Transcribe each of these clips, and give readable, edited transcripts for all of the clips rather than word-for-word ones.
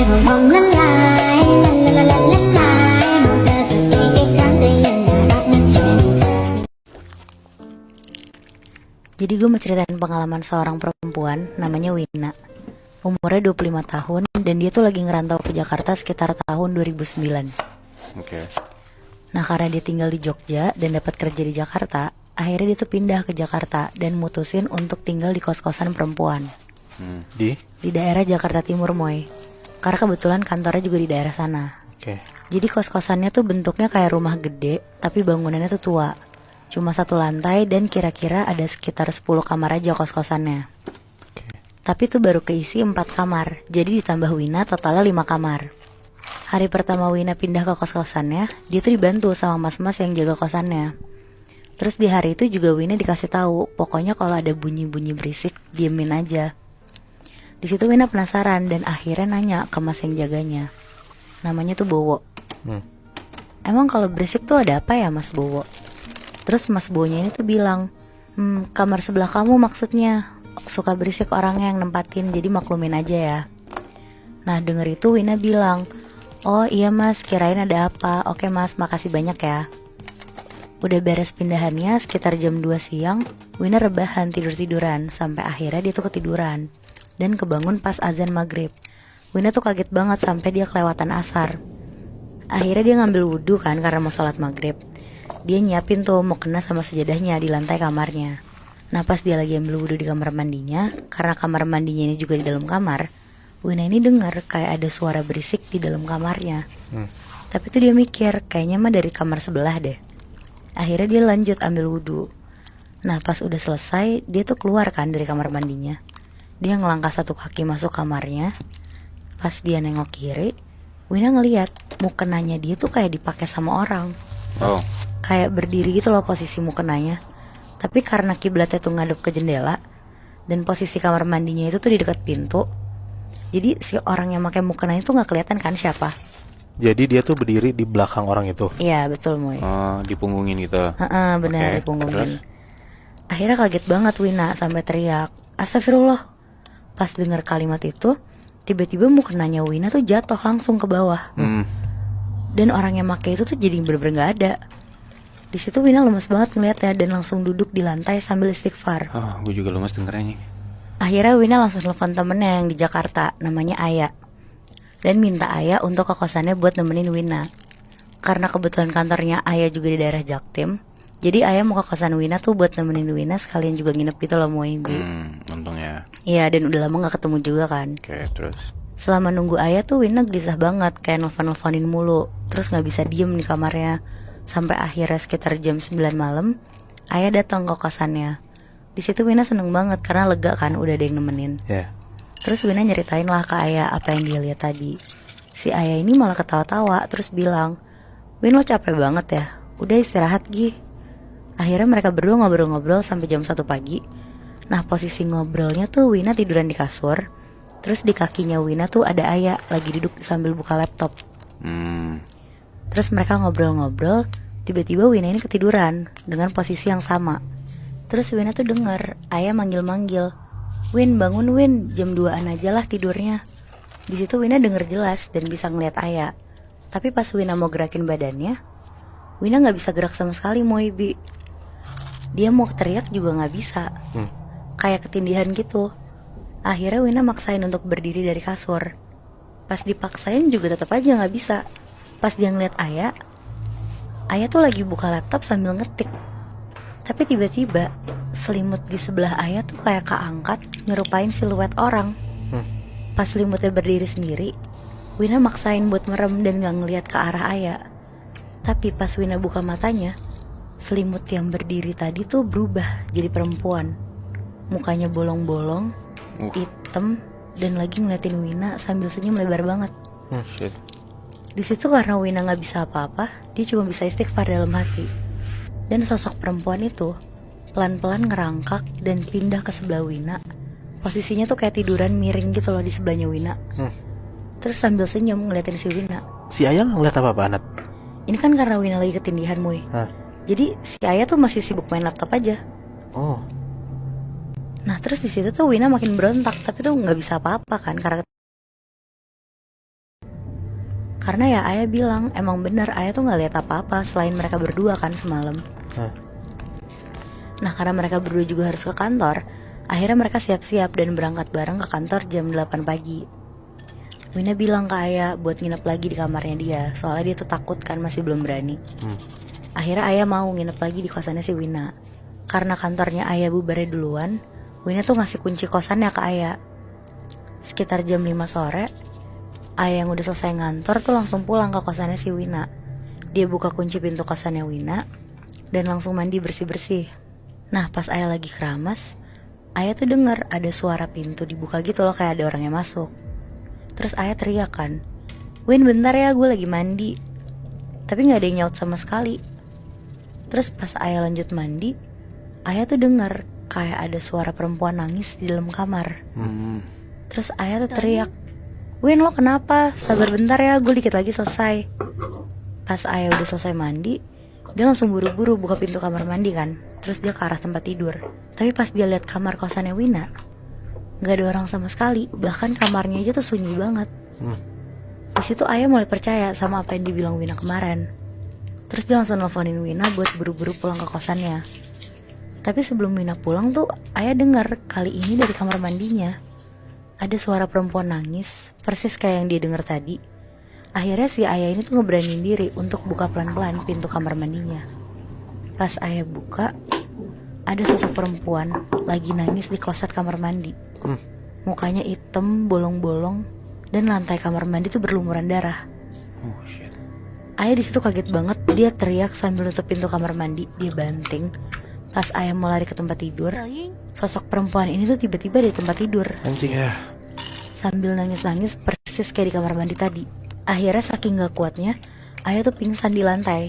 Jadi gue mau ceritain pengalaman seorang perempuan namanya Wina. Umurnya 25 tahun dan dia tuh lagi ngerantau ke Jakarta sekitar tahun 2009. Oke. Nah, karena dia tinggal di Jogja dan dapat kerja di Jakarta, akhirnya dia tuh pindah ke Jakarta dan mutusin untuk tinggal di kos-kosan perempuan. Di daerah Jakarta Timur, Moy. Karena kebetulan kantornya juga di daerah sana. Oke. Jadi kos-kosannya tuh bentuknya kayak rumah gede, tapi bangunannya tuh tua. Cuma satu lantai dan kira-kira ada sekitar 10 kamar aja kos-kosannya. Tapi tuh baru keisi 4 kamar, jadi ditambah Wina totalnya 5 kamar. Hari pertama Wina pindah ke kos-kosannya, dia tuh dibantu sama mas-mas yang jaga kosannya. Terus di hari itu juga Wina dikasih tahu, pokoknya kalau ada bunyi-bunyi berisik, diemin aja. Di situ Wina penasaran dan akhirnya nanya ke mas yang jaganya. Namanya tuh Bowo. Emang kalau berisik tuh ada apa ya Mas Bowo? Terus Mas Bowonya ini tuh bilang, kamar sebelah kamu maksudnya. Suka berisik orangnya yang nempatin, jadi maklumin aja ya. Nah denger itu Wina bilang, oh iya mas, kirain ada apa. Oke mas, makasih banyak ya. Udah beres pindahannya sekitar jam 2 siang, Wina rebahan tidur-tiduran sampai akhirnya dia tuh ketiduran dan kebangun pas azan maghrib. Wina tuh kaget banget sampai dia kelewatan asar. Akhirnya dia ngambil wudhu kan karena mau sholat maghrib. Dia nyiapin tuh mau kena sama sejadahnya di lantai kamarnya. Nah pas dia lagi ambil wudhu di kamar mandinya, karena kamar mandinya ini juga di dalam kamar, Wina ini dengar kayak ada suara berisik di dalam kamarnya. Tapi tuh dia mikir kayaknya mah dari kamar sebelah deh. Akhirnya dia lanjut ambil wudhu. Nah pas udah selesai, dia tuh keluar kan dari kamar mandinya. Dia ngelangkah satu kaki masuk kamarnya. Pas dia nengok kiri, Wina ngeliat mukenanya dia tuh kayak dipakai sama orang. Oh. Kayak berdiri gitu loh posisi mukenanya. Tapi karena kiblatnya tuh ngadep ke jendela dan posisi kamar mandinya itu tuh di dekat pintu, jadi si orang yang pakai mukena itu nggak kelihatan kan siapa. Jadi dia tuh berdiri di belakang orang itu. Iya betul Moy. Oh, dipunggungin gitu. Benar Oke, dipunggungin. Akhirnya kaget banget Wina sampai teriak, astagfirullah. Pas dengar kalimat itu, tiba-tiba mukenanya Wina tuh jatuh langsung ke bawah. Dan orang yang pakai itu tuh jadi bener-bener nggak ada. Di situ Wina lemes banget ngeliatnya dan langsung duduk di lantai sambil istighfar. Oh, gue juga lemas dengernya nih. Akhirnya Wina langsung telepon temennya yang di Jakarta, namanya Aya, dan minta Aya untuk ke kosannya buat nemenin Wina. Karena kebetulan kantornya Aya juga di daerah Jaktim, jadi Aya mau ke kosan Wina tuh buat nemenin Wina sekalian juga nginep gitu loh Moy. Untung ya. Iya dan udah lama gak ketemu juga kan. Oke, terus. Selama nunggu Aya tuh Wina gelisah banget, kayak nelfon-nelfonin mulu. Terus gak bisa diem di kamarnya. Sampai akhirnya sekitar jam 9 malam, Aya datang ke kosannya. Di situ Wina seneng banget karena lega kan udah ada yang nemenin. Terus Wina nyeritain lah ke Aya apa yang dia lihat tadi. Si Aya ini malah ketawa-tawa terus bilang, Win lo capek banget ya, udah istirahat Gi. Akhirnya mereka berdua ngobrol-ngobrol sampai jam 1 pagi. Nah posisi ngobrolnya tuh Wina tiduran di kasur. Terus di kakinya Wina tuh ada Aya lagi duduk sambil buka laptop. Terus mereka ngobrol-ngobrol, tiba-tiba Wina ini ketiduran dengan posisi yang sama. Terus Wina tuh denger Aya manggil-manggil, Win bangun Win, jam 2an aja lah tidurnya. Di situ Wina denger jelas dan bisa ngeliat Aya. Tapi pas Wina mau gerakin badannya, Wina gak bisa gerak sama sekali Moibi. Dia mau teriak juga gak bisa. Kayak ketindihan gitu. Akhirnya Wina maksain untuk berdiri dari kasur. Pas dipaksain juga tetap aja gak bisa. Pas dia ngeliat Aya tuh lagi buka laptop sambil ngetik. Tapi tiba-tiba selimut di sebelah Aya tuh kayak keangkat, nyerupain siluet orang. Pas selimutnya berdiri sendiri, Wina maksain buat merem dan gak ngeliat ke arah Aya. Tapi pas Wina buka matanya, selimut yang berdiri tadi tuh berubah jadi perempuan. Mukanya bolong-bolong, hitam, dan lagi ngeliatin Wina sambil senyum lebar banget. Shit. Di situ karena Wina nggak bisa apa-apa, dia cuma bisa istighfar dalam hati. Dan sosok perempuan itu pelan-pelan ngerangkak dan pindah ke sebelah Wina. Posisinya tuh kayak tiduran miring gitu loh di sebelahnya Wina. Terus sambil senyum ngeliatin si Wina. Si Ayah ngeliat apa-apa Nat? Ini kan karena Wina lagi ketindihan Moy. Jadi si Aya tuh masih sibuk main laptop aja. Nah terus di situ tuh Wina makin berontak, tapi tuh nggak bisa apa-apa kan karena Karena ya ayah bilang emang bener ayah tuh gak lihat apa-apa selain mereka berdua kan semalam. Hah? Nah karena mereka berdua juga harus ke kantor, akhirnya mereka siap-siap dan berangkat bareng ke kantor jam 8 pagi. Wina bilang ke ayah buat nginep lagi di kamarnya dia, soalnya dia tuh takut kan masih belum berani. Akhirnya ayah mau nginep lagi di kosannya si Wina. Karena kantornya ayah bubarnya duluan, Wina tuh ngasih kunci kosannya ke ayah. Sekitar jam 5 sore, ayah yang udah selesai ngantor tuh langsung pulang ke kosannya si Wina. Dia buka kunci pintu kosannya Wina dan langsung mandi bersih-bersih. Nah pas ayah lagi keramas, ayah tuh denger ada suara pintu dibuka gitu loh, kayak ada orang yang masuk. Terus ayah teriak kan, "Win bentar ya, gue lagi mandi." Tapi gak ada yang nyaut sama sekali. Terus pas ayah lanjut mandi, ayah tuh denger kayak ada suara perempuan nangis di dalam kamar. Terus ayah tuh teriak, "Win lo kenapa? Sabar bentar ya, gue dikit lagi selesai." Pas ayah udah selesai mandi, dia langsung buru-buru buka pintu kamar mandi kan. Terus dia ke arah tempat tidur. Tapi pas dia lihat kamar kosannya Wina, gak ada orang sama sekali. Bahkan kamarnya aja tuh sunyi banget. Di situ ayah mulai percaya sama apa yang dibilang Wina kemarin. Terus dia langsung nelfonin Wina buat buru-buru pulang ke kosannya. Tapi sebelum Wina pulang tuh ayah dengar kali ini dari kamar mandinya ada suara perempuan nangis, persis kayak yang dia dengar tadi. Akhirnya si ayah ini tuh ngeberanin diri untuk buka pelan-pelan pintu kamar mandinya. Pas ayah buka, ada sosok perempuan lagi nangis di kloset kamar mandi. Mukanya hitam, bolong-bolong, dan lantai kamar mandi tuh berlumuran darah. Oh shit. Ayah di situ kaget banget, dia teriak sambil nutup pintu kamar mandi, dia banting. Pas ayah mau lari ke tempat tidur, sosok perempuan ini tuh tiba-tiba di tempat tidur. Anjing. Sambil nangis-nangis persis kayak di kamar mandi tadi. Akhirnya saking gak kuatnya, ayah tuh pingsan di lantai.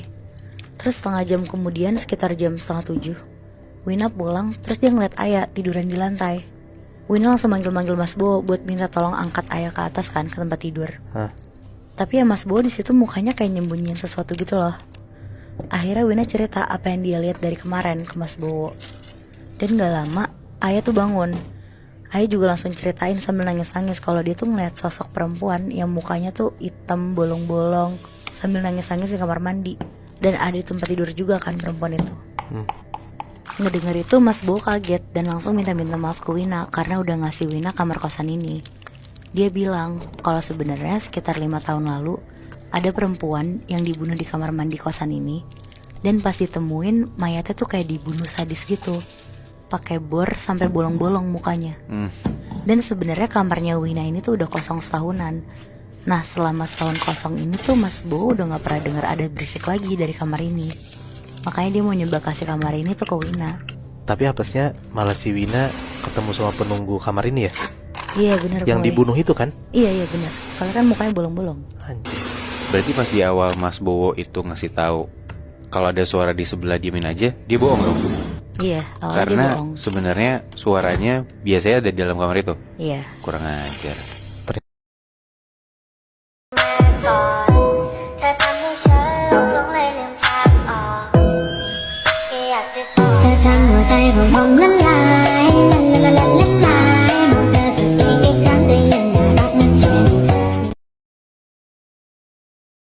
Terus setengah jam kemudian, sekitar jam 6:30, Wina pulang, terus dia ngeliat ayah tiduran di lantai. Wina langsung manggil-manggil Mas Bo buat minta tolong angkat ayah ke atas kan, ke tempat tidur. Tapi ya Mas Bo di situ mukanya kayak nyembunyiin sesuatu gitu loh. Akhirnya Wina cerita apa yang dia lihat dari kemarin ke Mas Bowo. Dan gak lama ayah tuh bangun. Ayah juga langsung ceritain sambil nangis-nangis kalau dia tuh ngeliat sosok perempuan yang mukanya tuh hitam bolong-bolong sambil nangis-nangis di kamar mandi. Dan ada di tempat tidur juga kan perempuan itu. Ngedenger itu Mas Bowo kaget dan langsung minta maaf ke Wina karena udah ngasih Wina kamar kosan ini. Dia bilang kalau sebenarnya sekitar 5 tahun lalu ada perempuan yang dibunuh di kamar mandi kosan ini. Dan pas ditemuin mayatnya tuh kayak dibunuh sadis gitu, pakai bor sampai bolong-bolong mukanya. Dan sebenarnya kamarnya Wina ini tuh udah kosong setahunan. Nah selama setahun kosong ini tuh Mas Bowo udah gak pernah dengar ada berisik lagi dari kamar ini. Makanya dia mau nyoba kasih kamar ini tuh ke Wina. Tapi apesnya malah si Wina ketemu sama penunggu kamar ini ya? Iya bener. Yang dibunuh itu kan? Iya bener. Kalau kan mukanya bolong-bolong. Anjing. Berarti pas di awal Mas Bowo itu ngasih tahu kalau ada suara di sebelah diemin aja, dia bohong dong. Iya, awalnya dia Karena bohong. sebenarnya suaranya biasanya ada di dalam kamar itu. Iya. Kurang ajar.